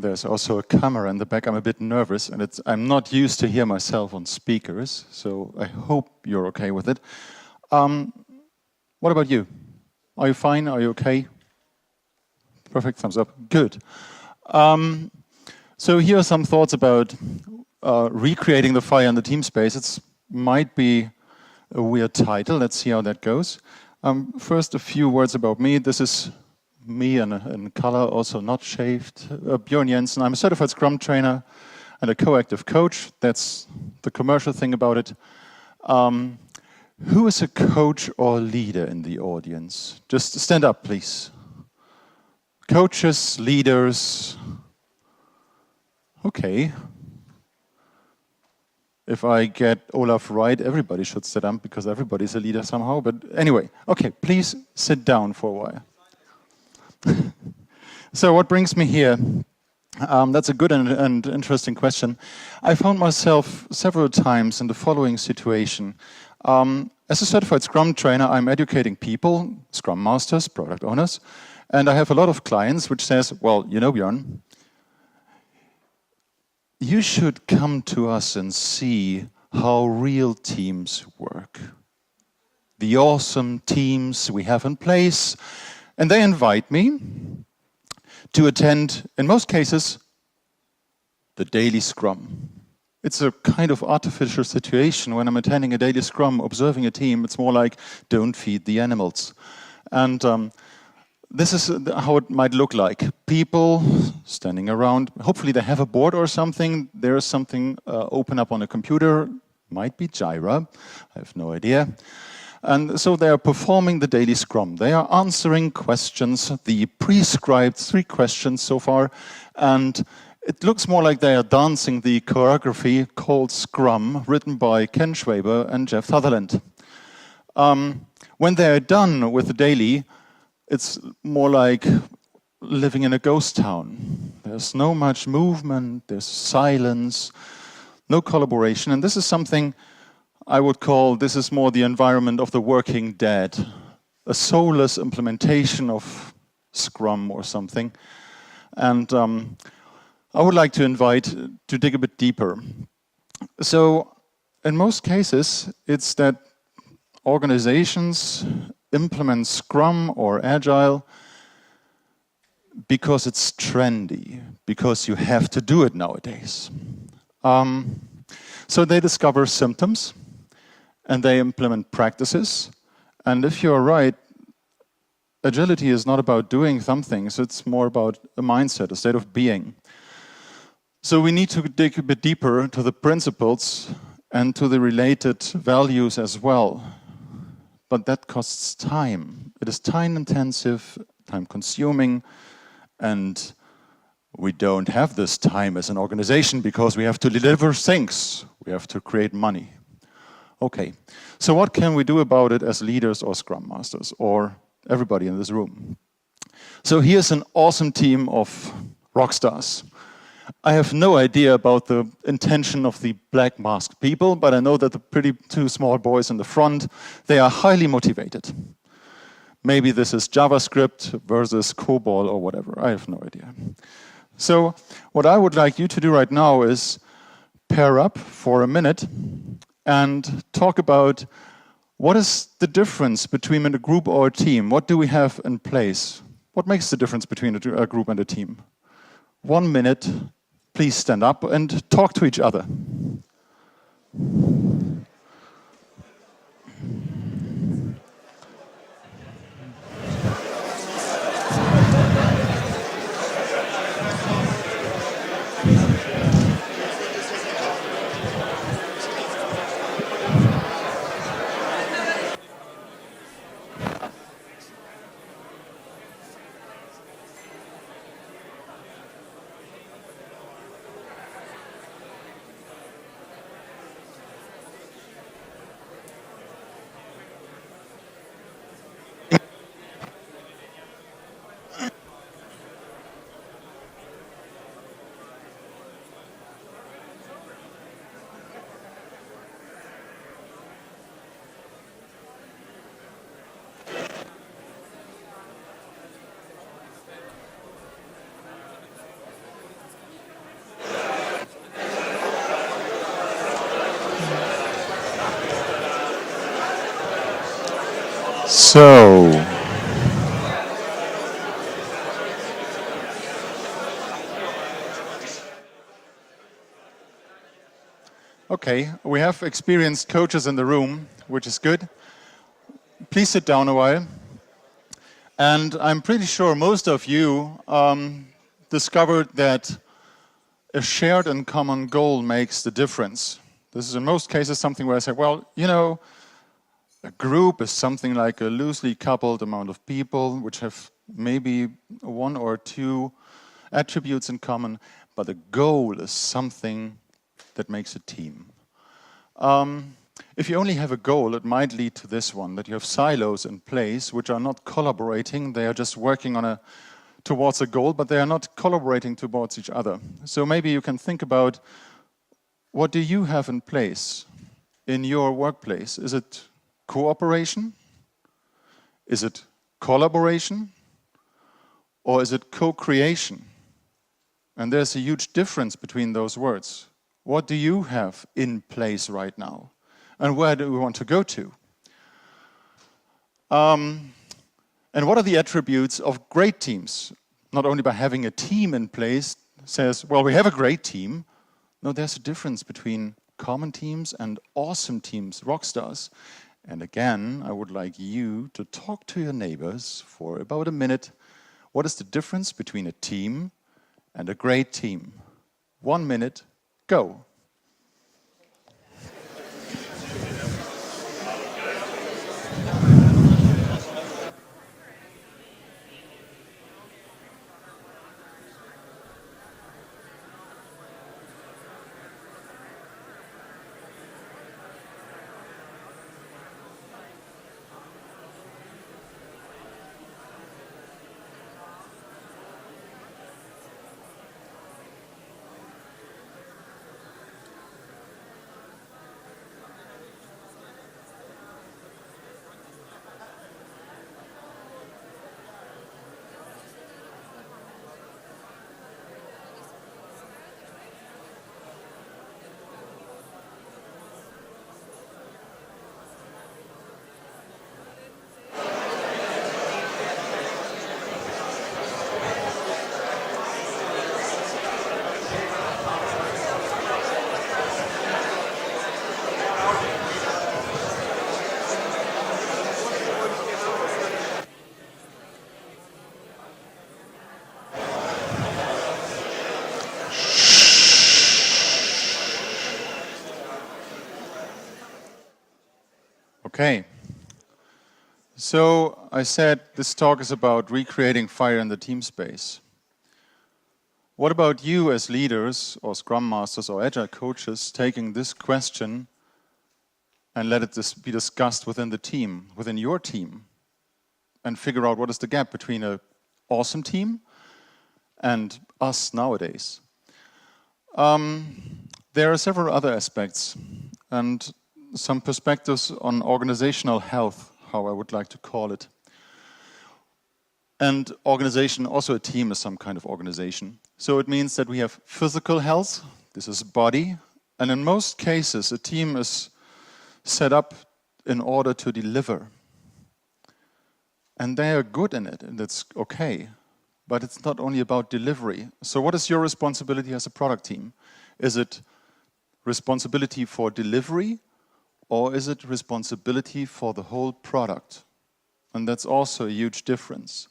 there's also a camera in the back. I'm a bit nervous, and I'm not used to hear myself on speakers, so I hope you're okay with it. What about you? Are you fine? Are you okay? Perfect, thumbs up. Good. So here are some thoughts about recreating the fire in the team space. It might be a weird title. Let's see how that goes. First, a few words about me. This is me in color, also not shaved. Björn Jensen. I'm a certified Scrum trainer and a co-active coach. That's the commercial thing about it. Who is a coach or leader in the audience? Just stand up, please. Coaches, leaders. Okay. If I get Olaf right, everybody should sit up because everybody's a leader somehow. But anyway, okay, please sit down for a while. So what brings me here? That's a good and interesting question. I found myself several times in the following situation. As a certified Scrum trainer, I'm educating people, Scrum Masters, product owners, and I have a lot of clients which says, well, you know, Björn, you should come to us and see how real teams work. The awesome teams we have in place. And they invite me to attend, in most cases, the daily Scrum. It's a kind of artificial situation. When I'm attending a daily Scrum, observing a team, it's more like, don't feed the animals. And this is how it might look like. People standing around, hopefully they have a board or something, there's something open up on a computer, might be Jira, I have no idea. And so they are performing the daily Scrum. They are answering questions, the prescribed 3 questions so far, and it looks more like they are dancing the choreography called Scrum, written by Ken Schwaber and Jeff Sutherland. When they are done with the daily, it's more like living in a ghost town. There's no much movement, there's silence, no collaboration. And this is something I would call, this is more the environment of the working dead. A soulless implementation of Scrum or something. And I would like to invite to dig a bit deeper. So in most cases, it's that organizations implement Scrum or Agile because it's trendy, because you have to do it nowadays. So they discover symptoms and they implement practices. And if you're right, agility is not about doing some things, it's more about a mindset, a state of being. So we need to dig a bit deeper into the principles and to the related values as well. But that costs time. It is time-intensive, time-consuming, and we don't have this time as an organization because we have to deliver things. We have to create money. Okay, so what can we do about it as leaders or Scrum Masters or everybody in this room? So here's an awesome team of rockstars. I have no idea about the intention of the black masked people, but I know that the pretty 2 small boys in the front, they are highly motivated. Maybe this is JavaScript versus COBOL or whatever, I have no idea. So what I would like you to do right now is pair up for a minute and talk about what is the difference between a group or a team? What do we have in place? What makes the difference between a group and a team? 1 minute, please stand up and talk to each other. So, okay, we have experienced coaches in the room, which is good. Please sit down a while. And I'm pretty sure most of you discovered that a shared and common goal makes the difference. This is in most cases something where I say, well, you know, a group is something like a loosely coupled amount of people which have maybe one or two attributes in common, but a goal is something that makes a team. If you only have a goal, it might lead to this one, that you have silos in place which are not collaborating, they are just working on towards a goal, but they are not collaborating towards each other. So maybe you can think about, what do you have in place in your workplace? Is it cooperation? Is it collaboration? Or is it co-creation? And there's a huge difference between those words. What do you have in place right now? And where do we want to go to? And what are the attributes of great teams? Not only by having a team in place says, well, we have a great team. No, there's a difference between common teams and awesome teams, rockstars. And again, I would like you to talk to your neighbors for about a minute. What is the difference between a team and a great team? 1 minute, go. Okay, so I said this talk is about recreating fire in the team space. What about you as leaders or Scrum Masters or Agile coaches taking this question and let it be discussed within the team, within your team, and figure out what is the gap between an awesome team and us nowadays? There are several other aspects and some perspectives on organizational health, how I would like to call it. And organization, also a team is some kind of organization. So it means that we have physical health, this is body, and in most cases a team is set up in order to deliver. And they are good in it, and it's okay. But it's not only about delivery. So what is your responsibility as a product team? Is it responsibility for delivery, or is it responsibility for the whole product? And that's also a huge difference.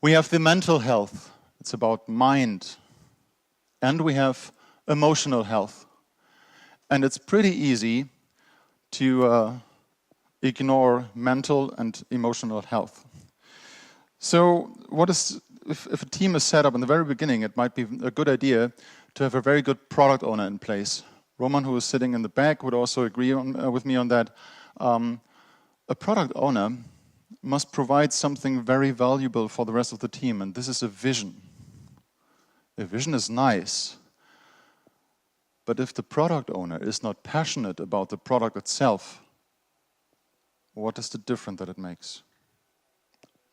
We have the mental health, it's about mind. And we have emotional health. And it's pretty easy to ignore mental and emotional health. So if a team is set up in the very beginning, it might be a good idea to have a very good product owner in place. Roman, who is sitting in the back, would also agree with me on that. A product owner must provide something very valuable for the rest of the team, and this is a vision. A vision is nice, but if the product owner is not passionate about the product itself, what is the difference that it makes?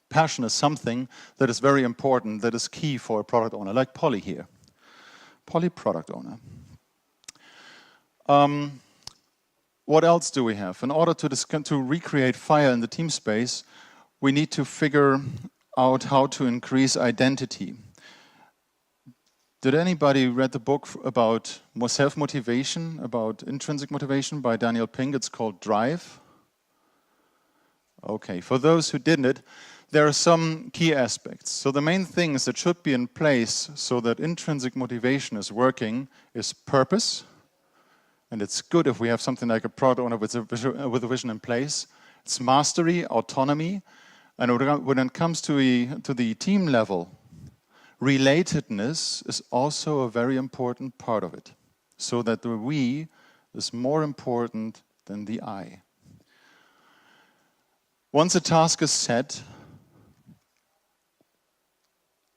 Passion is something that is very important, that is key for a product owner, like Polly here. Polly, product owner. what else do we have? In order to recreate fire in the team space, we need to figure out how to increase identity. Did anybody read the book about self-motivation, about intrinsic motivation by Daniel Pink? It's called Drive. Okay, for those who didn't, there are some key aspects. So the main things that should be in place so that intrinsic motivation is working is purpose. And it's good if we have something like a product owner with a vision in place. It's mastery, autonomy. And when it comes to the team level, relatedness is also a very important part of it. So that the we is more important than the I. Once a task is set,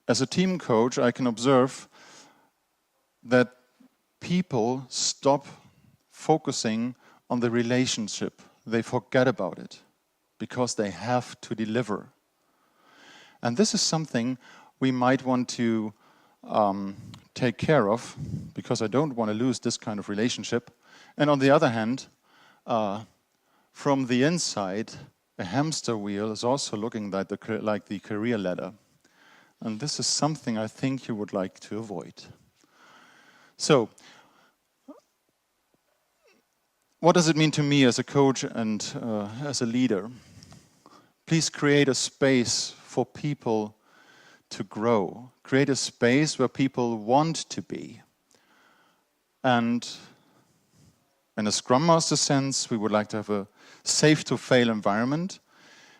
as a team coach, I can observe that people stop focusing on the relationship. They forget about it because they have to deliver. And this is something we might want to take care of, because I don't want to lose this kind of relationship. And on the other hand, from the inside, a hamster wheel is also looking like the career ladder. And this is something I think you would like to avoid. So, what does it mean to me as a coach and as a leader? Please create a space for people to grow. Create a space where people want to be. And in a ScrumMaster sense, we would like to have a safe-to-fail environment.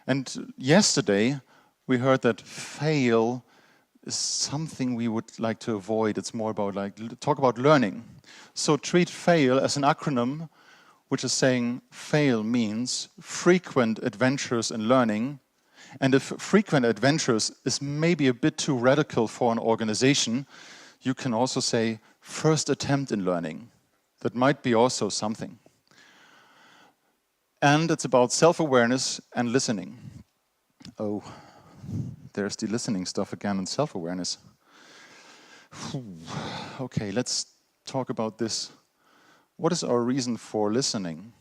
And yesterday, we heard that fail is something we would like to avoid. It's more about talk about learning. So treat fail as an acronym, which is saying fail means frequent adventures in learning. And if frequent adventures is maybe a bit too radical for an organization, you can also say first attempt in learning. That might be also something. And it's about self-awareness and listening. Oh, there's the listening stuff again and self-awareness. Okay, let's talk about this. What is our reason for listening?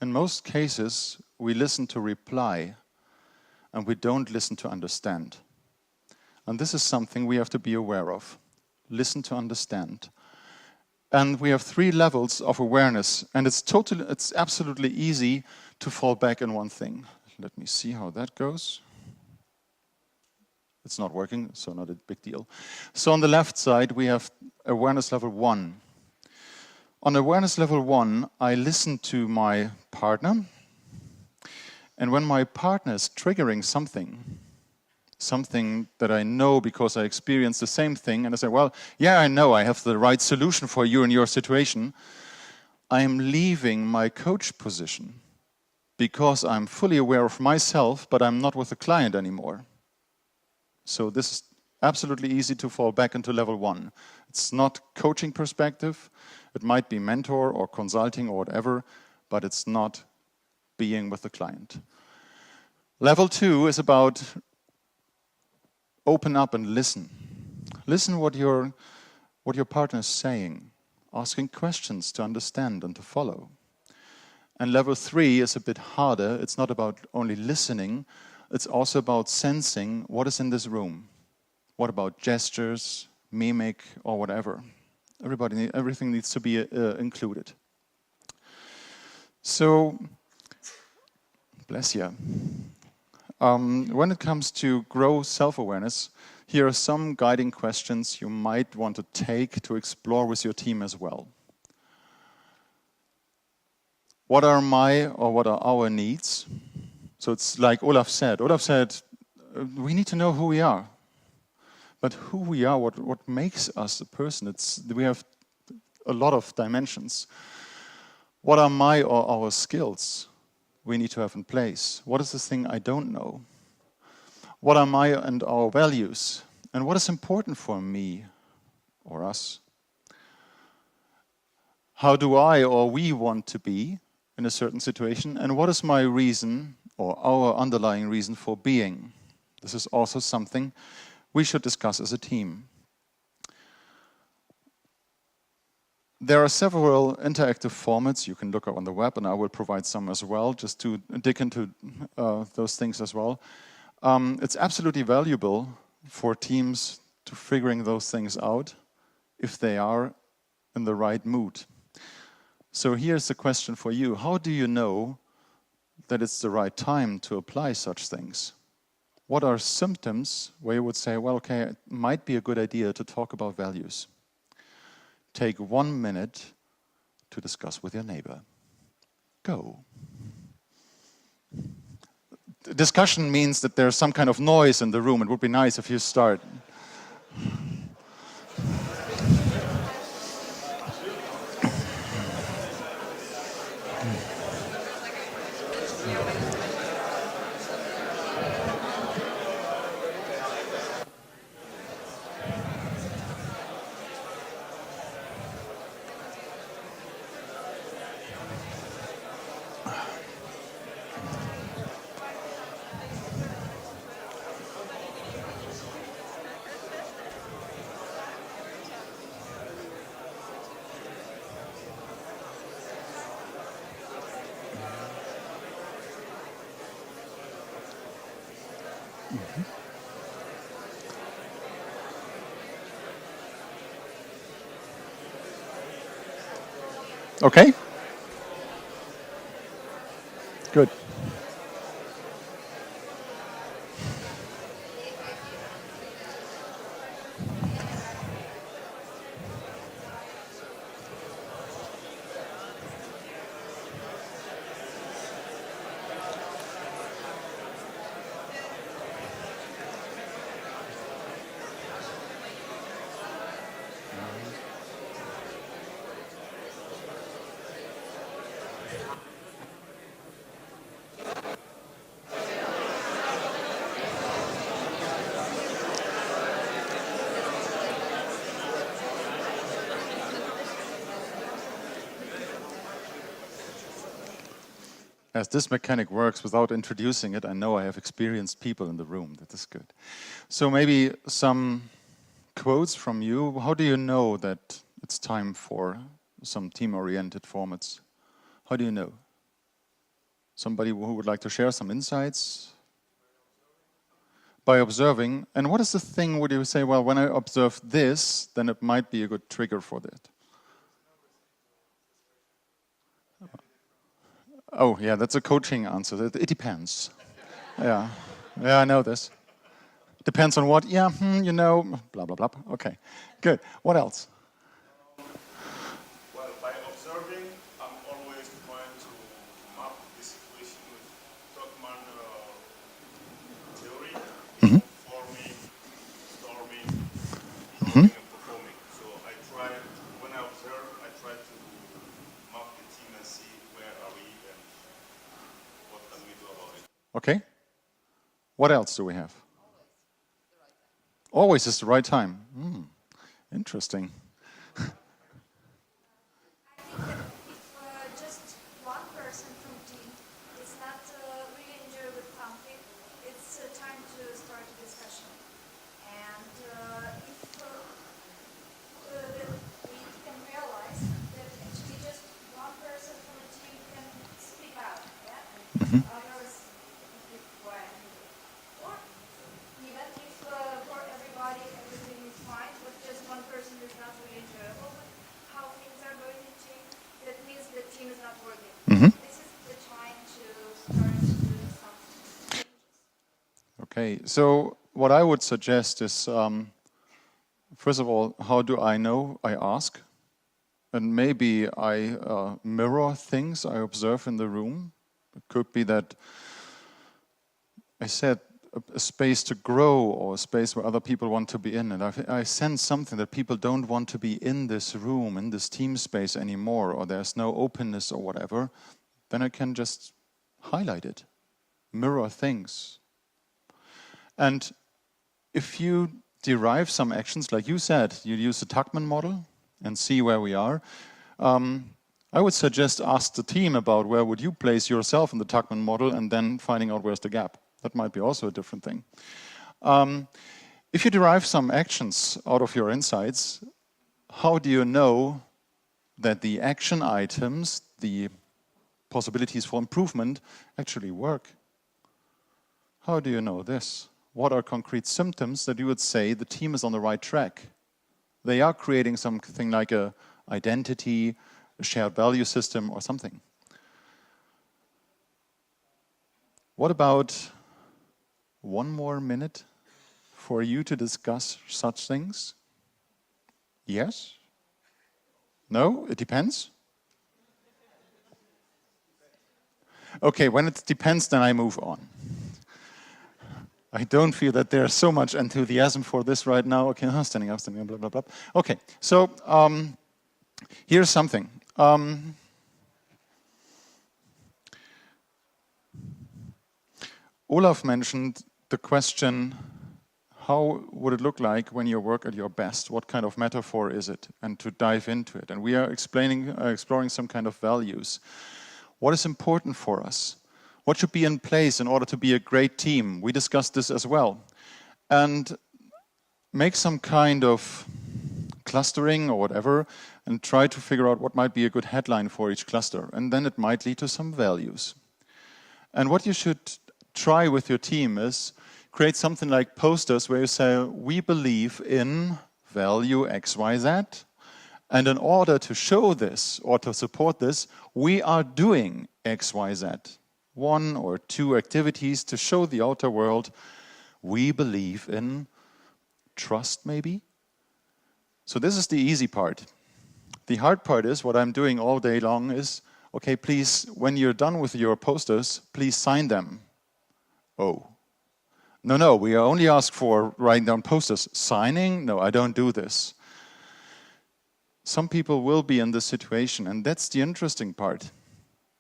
In most cases, we listen to reply, and we don't listen to understand. And this is something we have to be aware of. Listen to understand. And we have 3 levels of awareness, and it's absolutely easy to fall back in one thing. Let me see how that goes. It's not working, so not a big deal. So on the left side, we have awareness level 1. On awareness level 1, I listen to my partner, and when my partner is triggering something that I know because I experienced the same thing, and I say, well, yeah, I know I have the right solution for you in your situation, I am leaving my coach position because I'm fully aware of myself, but I'm not with the client anymore. So this is absolutely easy to fall back into level 1. It's not coaching perspective. It might be mentor or consulting or whatever, but it's not being with the client. Level 2 is about open up and listen. Listen what your partner is saying, asking questions to understand and to follow. And level 3 is a bit harder. It's not about only listening, it's also about sensing what is in this room. What about gestures, mimic, or whatever? Everything needs to be included. So, bless you. When it comes to grow self-awareness, here are some guiding questions you might want to take to explore with your team as well. What are what are our needs? So it's like Olaf said. Olaf said, we need to know who we are. But who we are, what makes us a person, we have a lot of dimensions. What are my or our skills we need to have in place? What is the thing I don't know? What are my and our values? And what is important for me or us? How do I or we want to be in a certain situation? And what is my reason or our underlying reason for being? This is also something we should discuss as a team. There are several interactive formats you can look up on the web, and I will provide some as well, just to dig into those things as well. It's absolutely valuable for teams to figuring those things out if they are in the right mood. So here's the question for you. How do you know that it's the right time to apply such things? What are symptoms where you would say, well, okay, it might be a good idea to talk about values? Take 1 minute to discuss with your neighbor. Go. Discussion means that there's some kind of noise in the room. It would be nice if you start. Okay? Good. As this mechanic works without introducing it, I know I have experienced people in the room. That is good. So maybe some quotes from you. How do you know that it's time for some team-oriented formats? How do you know? Somebody who would like to share some insights? By observing. And what is the thing would you say, well, when I observe this, then it might be a good trigger for that? Oh, yeah, that's a coaching answer. It depends. Yeah, I know this. Depends on what? Yeah, you know, blah, blah, blah. Okay, good. What else? Well, by observing, I'm always trying to map the situation with Stockman theory, forming, storming, and performing. So I try, when I observe, I try to map the team and see where are we and what can we do about it. Okay. What else do we have? Always is the right time. Interesting. I think that if just one person from team is not really enjoy with conflict, it's time to start a discussion. And if we can realize that actually just one person from a team can speak out, yeah, and others keep quiet. Or even if for everybody everything is fine, but just one person is not really enjoyable with how things are going in team, that means the team is not working. This is the time to start doing some changes. Okay, so what I would suggest is, first of all, how do I know? I ask. And maybe I mirror things I observe in the room. It could be that I said a space to grow or a space where other people want to be in. And I sense something that people don't want to be in this room, in this team space anymore, or there's no openness or whatever. Then I can just highlight it, mirror things. And if you derive some actions, like you said, you use the Tuckman model and see where we are. I would suggest ask the team about where would you place yourself in the Tuckman model and then finding out where's the gap. That might be also a different thing. If you derive some actions out of your insights, how do you know that the action items, the possibilities for improvement, actually work. How do you know this? What are concrete symptoms that you would say the team is on the right track? They are creating something like an identity, a shared value system, or something. What about 1 more minute for you to discuss such things? Yes? No? It depends? Okay, when it depends, then I move on. I don't feel that there's so much enthusiasm for this right now. Okay, standing up, blah, blah, blah. Okay, so here's something. Olaf mentioned the question, how would it look like when you work at your best? What kind of metaphor is it? And to dive into it. And we are exploring some kind of values. What is important for us? What should be in place in order to be a great team? We discussed this as well. And make some kind of clustering or whatever and try to figure out what might be a good headline for each cluster. And then it might lead to some values. And what you should try with your team is create something like posters where you say, we believe in value X, Y, Z. And in order to show this or to support this, we are doing X, Y, Z. 1 or 2 activities to show the outer world we believe in trust, maybe. So this is the easy part. The hard part is what I'm doing all day long is, okay, please, when you're done with your posters, please sign them. Oh. No, we only ask for writing down posters. Signing? No, I don't do this. Some people will be in this situation, and that's the interesting part.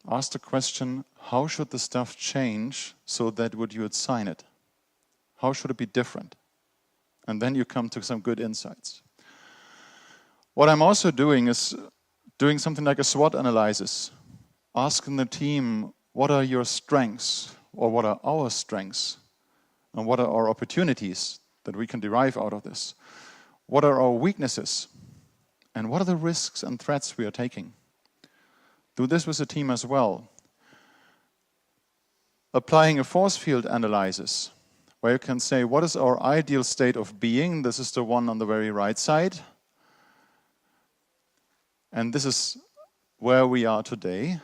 Ask the question, how should the stuff change so that you would sign it? How should it be different? And then you come to some good insights. What I'm also doing is doing something like a SWOT analysis. Asking the team, what are your strengths? Or what are our strengths? And what are our opportunities that we can derive out of this? What are our weaknesses? And what are the risks and threats we are taking? Do this with the team as well. Applying a force field analysis, where you can say, what is our ideal state of being? This is the one on the very right side. And this is where we are today.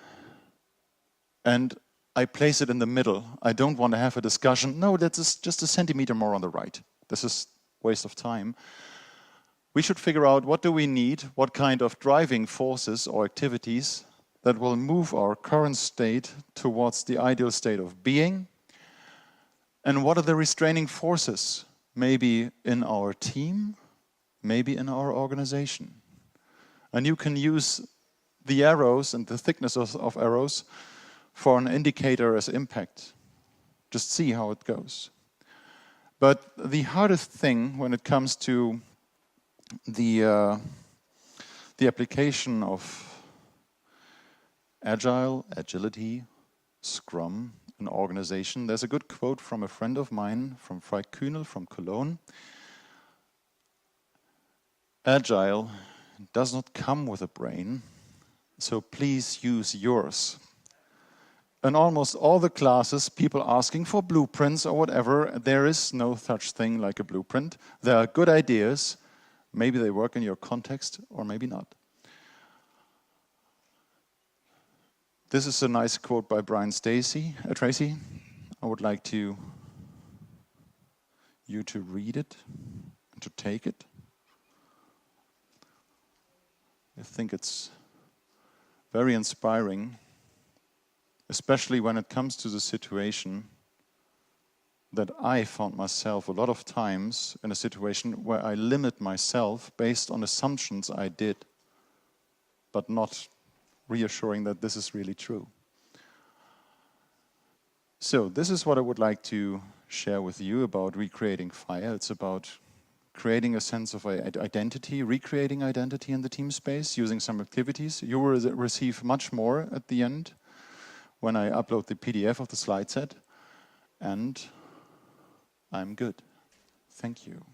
And I place it in the middle. I don't want to have a discussion. No, that's just a centimeter more on the right. This is waste of time. We should figure out what do we need, what kind of driving forces or activities that will move our current state towards the ideal state of being, and what are the restraining forces, maybe in our team, maybe in our organization. And you can use the arrows and the thickness of arrows for an indicator as impact. Just see how it goes. But the hardest thing when it comes to the application of agility, Scrum, an organization. There's a good quote from a friend of mine, from Frank Kühnel from Cologne. Agile does not come with a brain, so please use yours. In almost all the classes, people asking for blueprints or whatever, there is no such thing like a blueprint. There are good ideas. Maybe they work in your context, or maybe not. This is a nice quote by Brian Tracy. I would like you to read it and to take it. I think it's very inspiring, especially when it comes to the situation that I found myself a lot of times in a situation where I limit myself based on assumptions I did, but not reassuring that this is really true. So this is what I would like to share with you about recreating fire. It's about creating a sense of identity, recreating identity in the team space, using some activities. You will receive much more at the end when I upload the PDF of the slide set. And I'm good. Thank you.